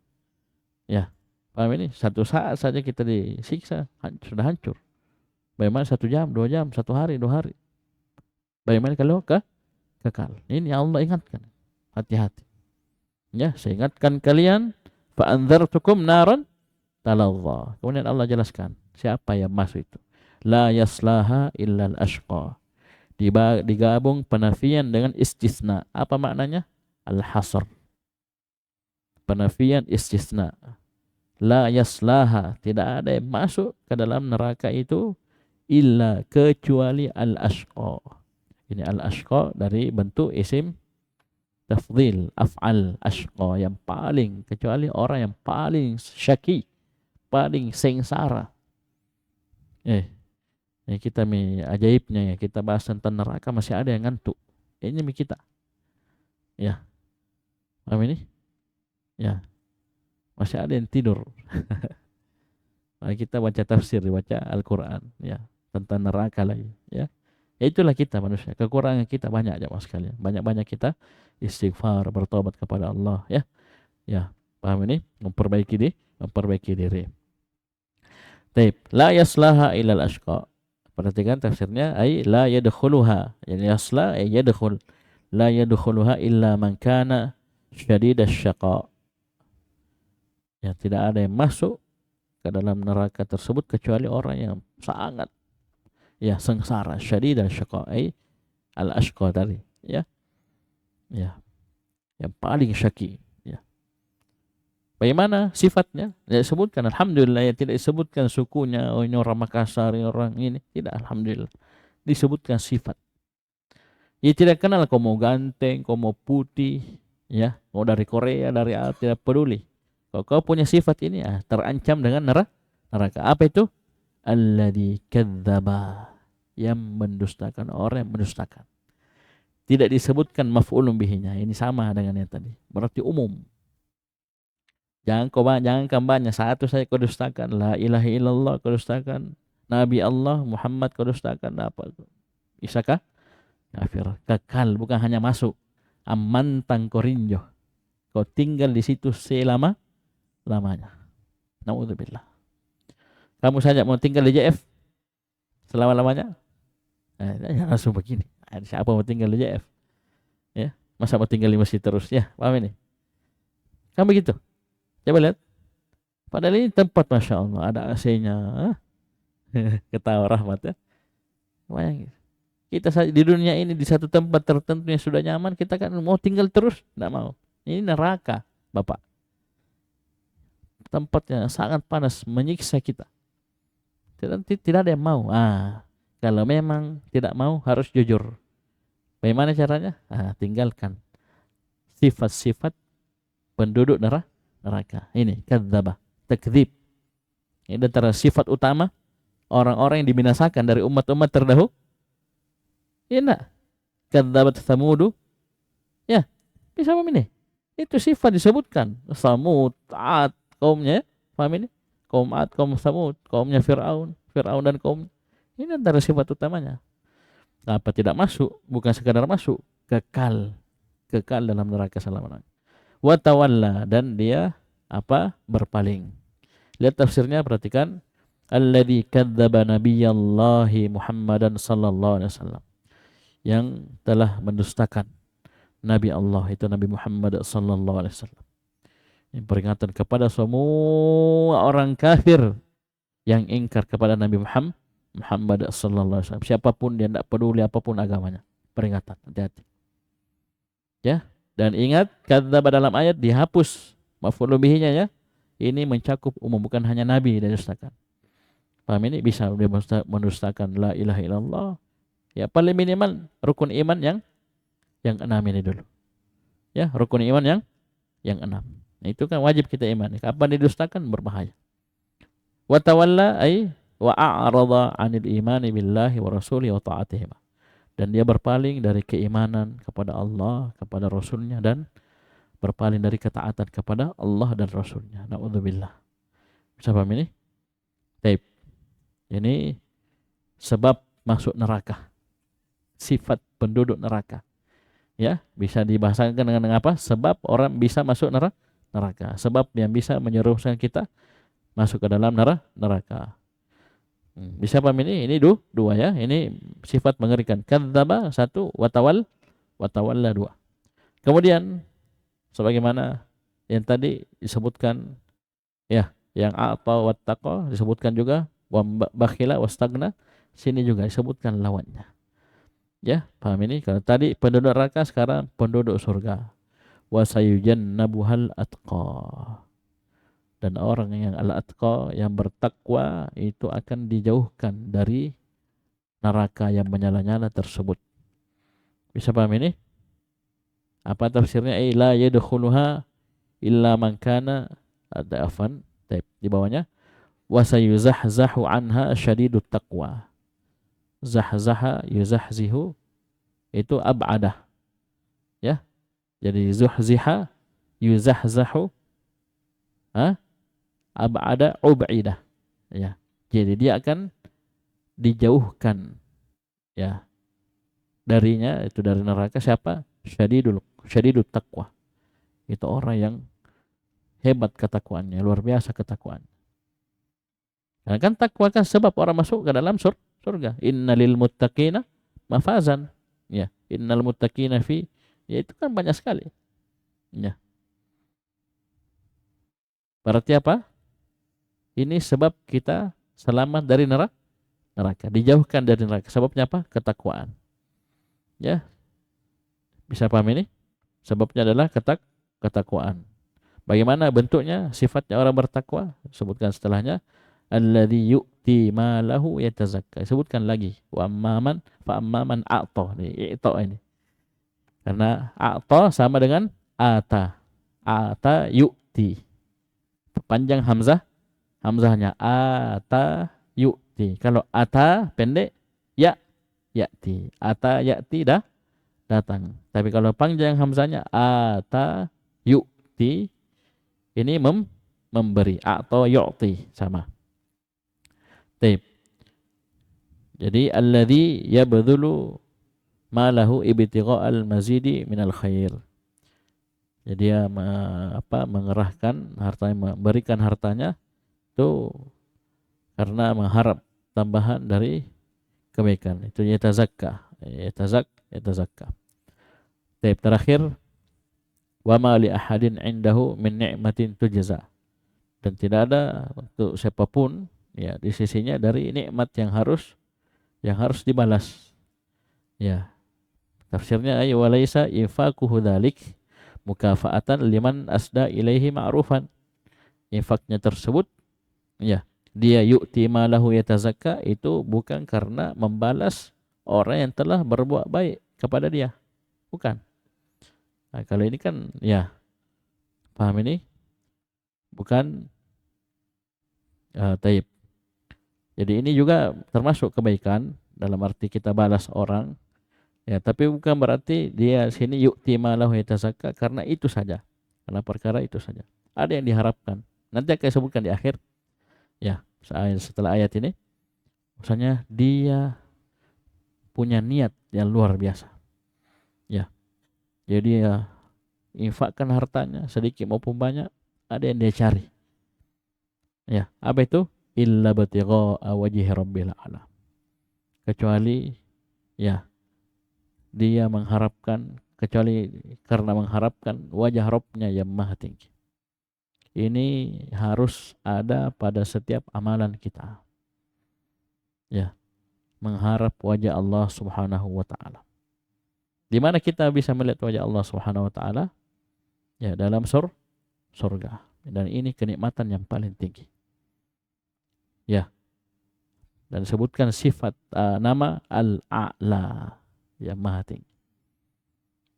Ya. Paham ini? Satu saat saja kita disiksa, sudah hancur. Bagaimana 1 jam, 2 jam, 1 hari, 2 hari. Bagaimana kalau kekal? Ini Allah ingatkan. Hati-hati. Ya, saya ingatkan kalian, fa'anzartukum naran talazza. Kemudian Allah jelaskan siapa yang masuk itu. La yaslaha illal ashqa. Digabung penafian dengan istisna. Apa maknanya? Al-hasr. Penafian istisna. La yaslaha, tidak ada yang masuk ke dalam neraka itu illa kecuali al-ashqa. Ini al-ashqa dari bentuk isim tafdhil, af'al ashqa, yang paling, kecuali orang yang paling syaki, paling sengsara. Kita ajaibnya ya, kita bahas tentang neraka masih ada yang ngantuk. Ini kita. Ya. Paham ini? Ya. Masih ada yang tidur. Nah, kita baca tafsir, baca Al-Quran ya, tentang neraka lagi ya. Itulah kita manusia. Kekurangan kita banyak jemaah sekalian. Banyak-banyak kita istighfar, bertobat kepada Allah ya. Ya, paham ini? Memperbaiki diri. Taib, la yaslaha ilal ashqa. Perhatikan tafsirnya, ay la yadkhuluha. Yani yasla ay yadkhul. La yadkhuluha illa man kana syadidash syaqa. Ya, tidak ada yang masuk ke dalam neraka tersebut kecuali orang yang sangat ya sengsara, syadidash syaqa, ay al-ashqa tadi ya. Ya. Yang paling syaki ya. Bagaimana sifatnya? Ya, disebutkan alhamdulillah, ya tidak disebutkan sukunya, oh ini orang Makassar, ini orang ini, tidak, alhamdulillah. Disebutkan sifat. Ya tidak kenal kau mau ganteng, kau mau putih, ya, mau dari Korea, dari Arab, tidak peduli. Kalau kau punya sifat ini, terancam dengan neraka. Apa itu? Alladzi kadzdzaba, yang mendustakan, orang yang mendustakan. Tidak disebutkan maf'ulun bihinya. Ini sama dengan yang tadi. Berarti umum. Jangan banyak, satu saja kau dustakan. La ilaha illallah kau dustakan. Nabi Allah Muhammad kau dustakan. Apa itu? Isakah? Kafir. Kekal, bukan hanya masuk. Amantang korinjo. Kau tinggal di situ selama selama-lamanya. Naudzubillah. Kamu saja mau tinggal di JF selama-lamanya? Ya langsung begini. Siapa mau tinggal di JF? Ya, masa mau tinggal di masjid terus? Ya, paham ini? Kan begitu. Coba lihat. Padahal ini tempat Masya Allah, ada AC-nya. Ketawa rahmat ya. Bayangin. Kita di dunia ini di satu tempat tertentu yang sudah nyaman, kita kan mau tinggal terus, tidak mau. Ini neraka, Bapak. Tempatnya sangat panas, menyiksa kita. Tidak ada yang mau. Kalau memang tidak mau, harus jujur. Bagaimana caranya? Tinggalkan sifat-sifat penduduk neraka. Ini kadzdzabah, takdzib. Ini antara sifat utama orang-orang yang dibinasakan dari umat-umat terdahulu. Iya, kadzabat Tsamudu. Ya, bisa paham ini. Itu sifat disebutkan. Samud, Ad, kaumnya, paham ini? Kaum Ad, kaum Samud, kaumnya Fir'aun dan kaum. Ini antara sifat utamanya. Apa tidak masuk? Bukan sekadar masuk, kekal dalam neraka selama-lamanya. Wa tawalla, dan dia berpaling. Lihat tafsirnya, perhatikan. Alladzi kadzdzaba nabiyallahi Muhammadan sallallahu alaihi wasallam, yang telah mendustakan Nabi Allah, itu Nabi Muhammad sallallahu alaihi wasallam. Ini peringatan kepada semua orang kafir yang ingkar kepada Nabi Muhammad sallallahu alaihi wasallam. Siapapun dia, tidak peduli apapun agamanya. Peringatan, hati-hati. Ya, dan ingat, kadzdzaba dalam ayat dihapus maf'ul bihi-nya ya. Ini mencakup umum, bukan hanya nabi yang didustakan. Paham ini? Bisa dia mendustakan la ilaha illallah. Ya, paling minimal rukun iman yang 6 ini dulu. Ya, rukun iman yang 6. Nah, itu kan wajib kita imani. Kapan didustakan berbahaya. Wa tawalla ay wa a'rada 'anil imani billahi wa rasulihi wa ta'atihi. Dan dia berpaling dari keimanan kepada Allah, kepada Rasulnya, dan berpaling dari ketaatan kepada Allah dan Rasulnya. Na'udzubillah. Bisa paham ini? Taib. Ini sebab masuk neraka. Sifat penduduk neraka. Ya, bisa dibahasakan dengan apa? Sebab orang bisa masuk neraka. Sebab yang bisa menyerukan kita masuk ke dalam neraka. Bisa paham ini? Ini dua ya. Ini sifat mengerikan. Kadzdzaba 1, watawalla 2. Kemudian sebagaimana yang tadi disebutkan ya, yang a'ta wattaqa disebutkan juga, wa bakhila wastagna, sini juga disebutkan lawannya. Ya, paham ini? Kalau tadi penduduk neraka, sekarang penduduk surga. Wa sayujannabuhal atqa. Dan orang yang al-atqa, yang bertakwa, itu akan dijauhkan dari neraka yang menyala-nyala tersebut. Bisa paham ini? Apa tafsirnya? La yadkhuluha illa man kana, ada afan di bawahnya, wa sayuzahzahu anha syadidut taqwa. Zahzaha yuzahzihu, itu ab'adah. Ya. Jadi zuhziha yuzahzahu, ab'ada ub'idah. Ya. Jadi dia akan dijauhkan ya darinya, itu dari neraka. Siapa? Syadidut taqwa. Itu orang yang hebat ketakwaannya, luar biasa ketakwaannya. Karena kan takwa kan sebab orang masuk ke dalam surga. Innalil muttaqina mafazan. Ya, innal muttaqina fi, ya itu kan banyak sekali. Ya. Berarti apa? Ini sebab kita selamat dari neraka, dijauhkan dari neraka. Sebabnya apa? Ketakwaan. Ya. Bisa paham ini? Sebabnya adalah ketakwaan. Bagaimana bentuknya, sifatnya orang bertakwa? Sebutkan setelahnya, alladzi yu'ti malahu yatazakka. Sebutkan lagi, wa amman fa amman a'ta. Ini. Karena a'ta sama dengan ata. Ata yu'ti. Panjang hamzahnya ata yu'ti. Kalau ata pendek ya'ti. Ata ya'ti datang. Tapi kalau panjang hamzahnya ata yu'ti, ini memberi. A'ta yu'ti sama. Taib. Jadi alladzi yabdhulu malahu ibtigha'al mazidi minal khair. Ya, dia mengerahkan hartanya, memberikan hartanya itu karena mengharap tambahan dari kebaikan. Itu yatazakka, yatazakka. Terakhir, wa ma li ahadin indahu min ni'matin tujza. Dan tidak ada untuk siapapun ya di sisinya dari nikmat yang harus dibalas. Ya, tafsirnya ay walaysa infaquhu dzalik mukafaatan liman asda ilaihi ma'rufan. Infaknya tersebut ya, dia yu'ti malahu yatazakka itu bukan karena membalas orang yang telah berbuat baik kepada dia. Bukan. Nah, kalau ini kan ya, paham ini? Bukan taib. Jadi ini juga termasuk kebaikan dalam arti kita balas orang ya, tapi bukan berarti dia sini yu'ti malahu yatazakka karena itu saja. Karena perkara itu saja. Ada yang diharapkan. Nanti akan sebutkan di akhir ya, setelah ayat ini. Misalnya dia punya niat yang luar biasa. Ya. Jadi dia infakkan hartanya sedikit maupun banyak, ada yang dia cari. Ya, apa itu? Illa batigha'a wajhi rabbil a'la. Kecuali ya, dia mengharapkan, kecuali karena mengharapkan wajah Rabbnya yang maha tinggi. Ini harus ada pada setiap amalan kita. Ya, mengharap wajah Allah Subhanahu wa taala. Di mana kita bisa melihat wajah Allah Subhanahu wa taala? Ya, dalam surga. Dan ini kenikmatan yang paling tinggi. Ya. Dan sebutkan sifat nama Al-A'la, yang maha tinggi.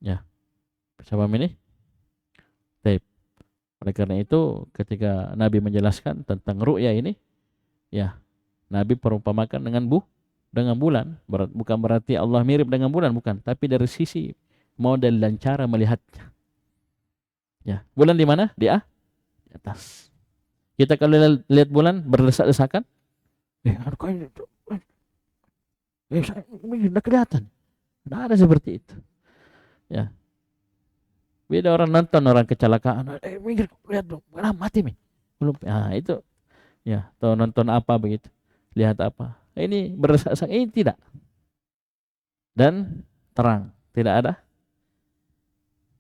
Ya. Bisa paham ini? Baik. Oleh karena itu ketika Nabi menjelaskan tentang ru'ya ini, ya, Nabi perumpamakan dengan bulan. Bukan berarti Allah mirip dengan bulan, bukan, tapi dari sisi model dan cara melihatnya. Ya, bulan di mana? Di atas. Kita kalau lihat bulan berdesak-desakan, tidak kelihatan. Tidak ada seperti itu. Ya. Beda orang nonton orang kecelakaan, minggir, lihat dong, mati nih. Belum. Nah, itu ya, atau nonton apa begitu. Lihat apa? Ini berdesak-desakan, ini tidak. Dan terang, tidak ada.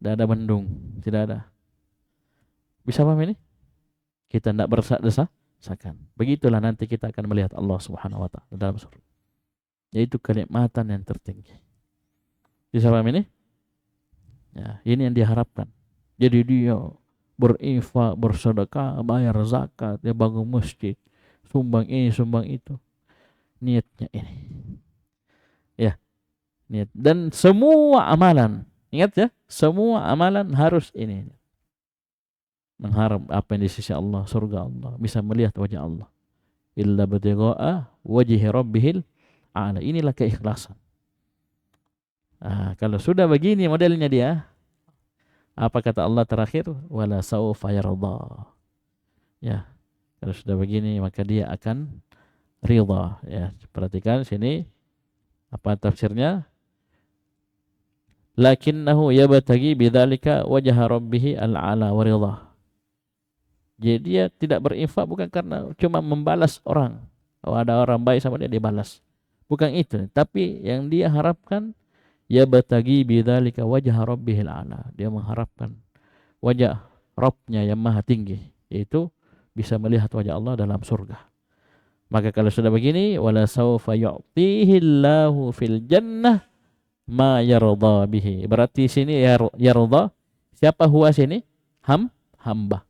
Tidak ada mendung, tidak ada. Bisa paham ini? Kita tidak berdesak-desakan. Begitulah nanti kita akan melihat Allah Subhanahu wa taala dalam surga. Yaitu kenikmatan yang tertinggi. Bisa paham ini? Ya, ini yang diharapkan. Jadi dia berinfak, bersedekah, bayar zakat, dia bangun masjid, sumbang ini, sumbang itu. Niatnya ini. Ya, niat. Dan semua amalan, ingat ya, semua amalan harus ini. Mengharap apa yang di sisi Allah, surga Allah, bisa melihat wajah Allah. Illa batigha'a wajhi rabbihil a'la. Inilah keikhlasan. Kalau sudah begini modelnya dia, apa kata Allah terakhir? Wala saufa yarda. Ya, kalau sudah begini maka dia akan ridha. Ya, perhatikan sini apa tafsirnya? Lakinnahu yabtaghi bidzalika wajha rabbih al-'ala wa ridha. Jadi dia tidak berinfak bukan karena cuma membalas orang. Oh, ada orang baik sama dia dibalas. Bukan itu, tapi yang dia harapkan ya batagi bidzalika wajah rabbihil a'la. Dia mengharapkan wajah Rabbnya yang maha tinggi, yaitu bisa melihat wajah Allah dalam surga. Maka kalau sudah begini, wala saufa yu'tihillahu fil jannah ma yarda bihi. Berarti sini yarda, siapa huwa sini? Hamba.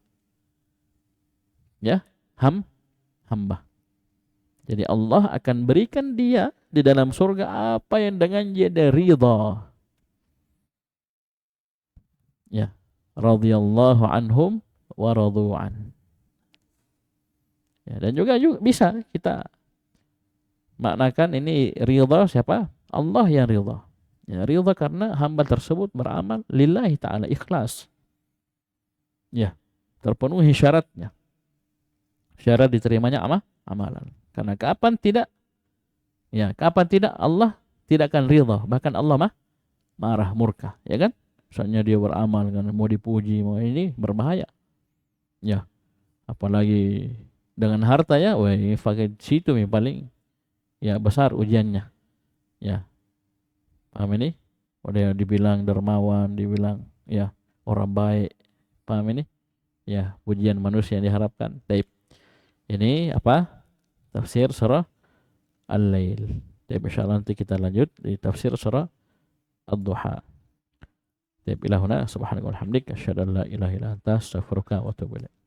Ya, hamba. Jadi Allah akan berikan dia di dalam surga apa yang dengan dia ridha. Ya, radhiyallahu anhum wa radu an. Ya, dan juga bisa kita maknakan ini ridha siapa? Allah yang ridha. Ya, ridha karena hamba tersebut beramal lillahi ta'ala, ikhlas. Ya, terpenuhi syaratnya. Syarat diterimanya amalan. Karena kapan tidak Allah tidak akan ridha, bahkan Allah marah, murka, ya kan? Misalnya dia beramal kan mau dipuji, mau ini berbahaya. Ya, apalagi dengan harta ya, wah ini pakai situ yang paling ya besar ujiannya. Ya, paham ini? Udah dibilang dermawan, dibilang ya orang baik. Paham ini? Ya, pujian manusia yang diharapkan. Baik. Ini apa? Tafsir surah Al-Lail. Baik, insyaallah nanti kita lanjut di tafsir surah Ad-Duha. Baik, ila huna subhanaka wa bihamdika asyhadu an la ilaha illa anta astaghfiruka wa atubu ilaik.